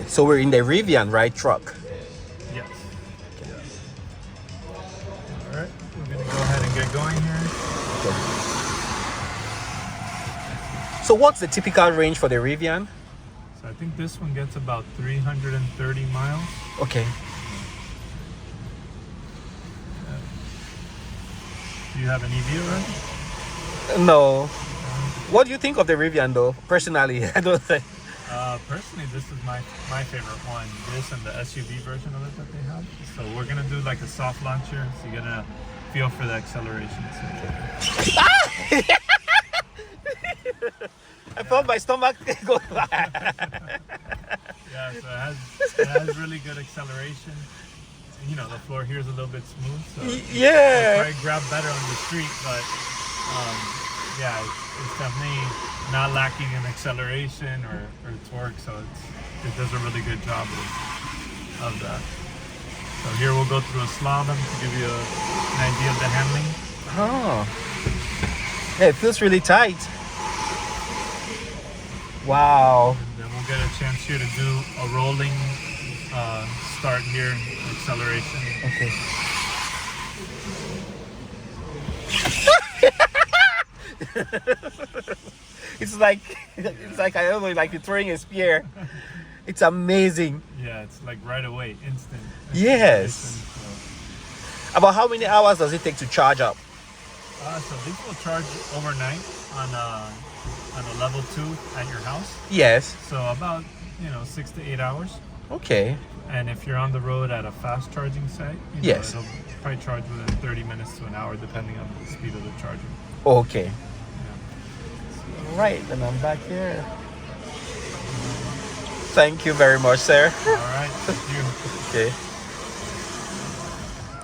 So we're in the Rivian, right, truck? Yes. Okay. All right, we're gonna go ahead and get going here. Okay. So what's the typical range for the Rivian? So I think this one gets about 330 miles. Okay. Do you have an EV already? No. What do you think of the Rivian, though? Personally, I don't think. Personally, this is my favorite one. This and the SUV version of it that they have. So we're gonna do like a soft launch here, so you're gonna feel for the acceleration. I felt my stomach go. Yeah, so it has really good acceleration. You know, the floor here is a little bit smooth, so Yeah. it'll probably grab better on the street, but yeah, it's definitely not lacking in acceleration or torque, so it does a really good job of that. So here we'll go through a slalom to give you an idea of the handling. Oh. Yeah, it feels really tight. Wow. And then we'll get a chance here to do a rolling start here, acceleration. Okay. It's like I don't know, like you're throwing a spear. It's amazing. Yeah, it's like right away, instant. Yes. So, About how many hours does it take to charge up? so these will charge overnight on a level 2 at your house. Yes. So about 6 to 8 hours. Okay. And if you're on the road at a fast charging site, Yes. it'll probably charge within 30 minutes to an hour, depending on the speed of the charging. Okay. Yeah. All right, then I'm back here. Thank you very much, sir. All right. Thank you. Okay.